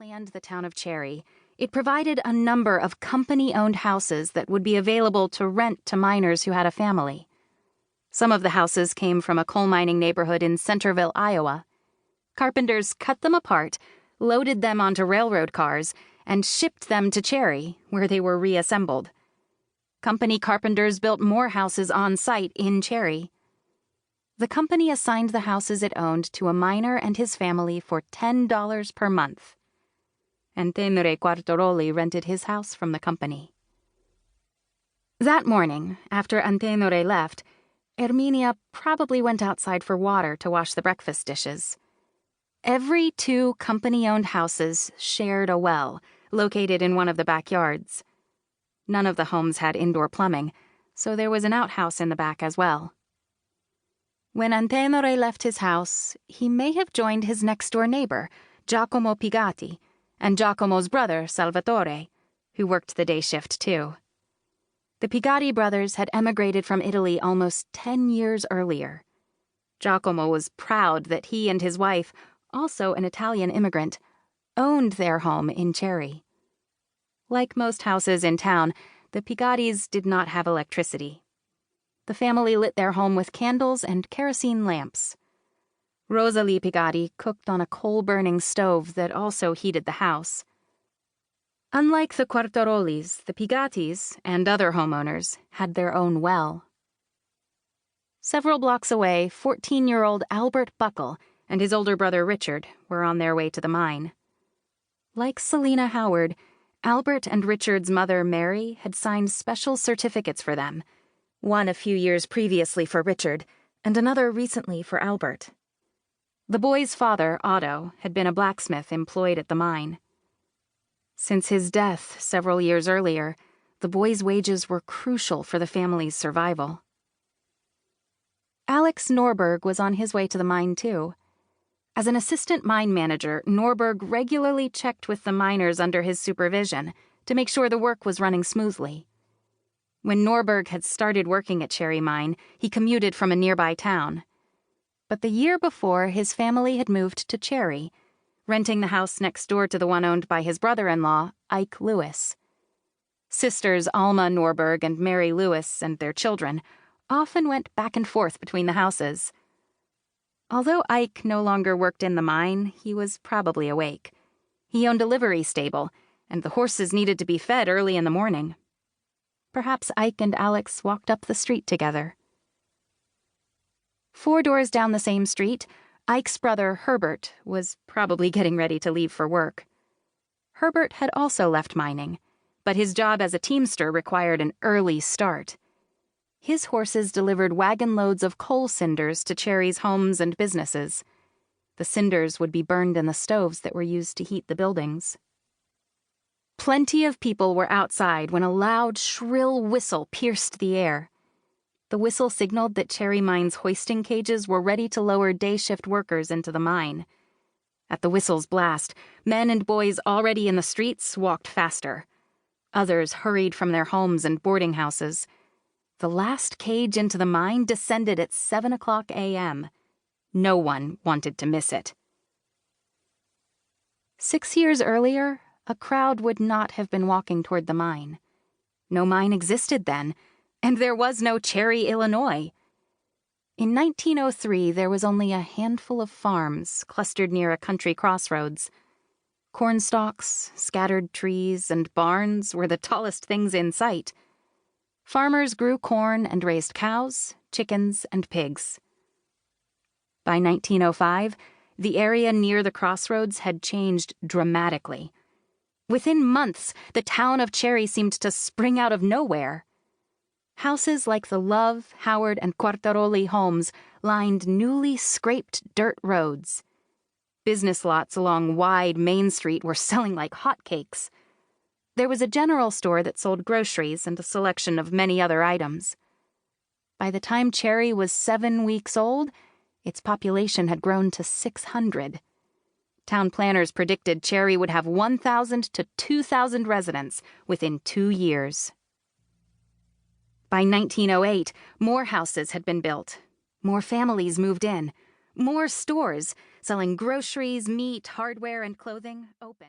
planned the town of Cherry, it provided a number of company-owned houses that would be available to rent to miners who had a family. Some of the houses came from a coal mining neighborhood in Centerville, Iowa. Carpenters cut them apart, loaded them onto railroad cars, and shipped them to Cherry, where they were reassembled. Company carpenters built more houses on site in Cherry. The company assigned the houses it owned to a miner and his family for $10 per month. And Tenere Quartaroli rented his house from the company. That morning, after Antenore left, Erminia probably went outside for water to wash the breakfast dishes. Every 2 company-owned houses shared a well, located in one of the backyards. None of the homes had indoor plumbing, so there was an outhouse in the back as well. When Antenore left his house, he may have joined his next-door neighbor, Giacomo Pigatti, and Giacomo's brother, Salvatore, who worked the day shift too. The Pigatti brothers had emigrated from Italy almost 10 years earlier. Giacomo was proud that he and his wife, also an Italian immigrant, owned their home in Cherry. Like most houses in town, the Pigattis did not have electricity. The family lit their home with candles and kerosene lamps. Rosalie Pigatti cooked on a coal-burning stove that also heated the house. Unlike the Quartarolis, the Pigattis, and other homeowners, had their own well. Several blocks away, 14-year-old Albert Buckle and his older brother Richard were on their way to the mine. Like Selina Howard, Albert and Richard's mother Mary had signed special certificates for them, one a few years previously for Richard, and another recently for Albert. The boy's father, Otto, had been a blacksmith employed at the mine. Since his death several years earlier, the boy's wages were crucial for the family's survival. Alex Norberg was on his way to the mine too. As an assistant mine manager, Norberg regularly checked with the miners under his supervision to make sure the work was running smoothly. When Norberg had started working at Cherry Mine, he commuted from a nearby town. But the year before, his family had moved to Cherry, renting the house next door to the one owned by his brother-in-law, Ike Lewis. Sisters Alma Norberg and Mary Lewis and their children often went back and forth between the houses. Although Ike no longer worked in the mine, he was probably awake. He owned a livery stable, and the horses needed to be fed early in the morning. Perhaps Ike and Alex walked up the street together. 4 doors down the same street, Ike's brother, Herbert, was probably getting ready to leave for work. Herbert had also left mining, but his job as a teamster required an early start. His horses delivered wagon loads of coal cinders to Cherry's homes and businesses. The cinders would be burned in the stoves that were used to heat the buildings. Plenty of people were outside when a loud, shrill whistle pierced the air. The whistle signaled that Cherry Mine's hoisting cages were ready to lower day-shift workers into the mine. At the whistle's blast, men and boys already in the streets walked faster. Others hurried from their homes and boarding houses. The last cage into the mine descended at 7 o'clock a.m. No one wanted to miss it. 6 years earlier, a crowd would not have been walking toward the mine. No mine existed then, and there was no Cherry, Illinois. In 1903, there was only a handful of farms clustered near a country crossroads. Cornstalks, scattered trees, and barns were the tallest things in sight. Farmers grew corn and raised cows, chickens, and pigs. By 1905, the area near the crossroads had changed dramatically. Within months, the town of Cherry seemed to spring out of nowhere. Houses like the Love, Howard, and Quartaroli homes lined newly scraped dirt roads. Business lots along wide Main Street were selling like hotcakes. There was a general store that sold groceries and a selection of many other items. By the time Cherry was 7 weeks old, its population had grown to 600. Town planners predicted Cherry would have 1,000 to 2,000 residents within 2 years. By 1908, more houses had been built. More families moved in. More stores, selling groceries, meat, hardware, and clothing, opened.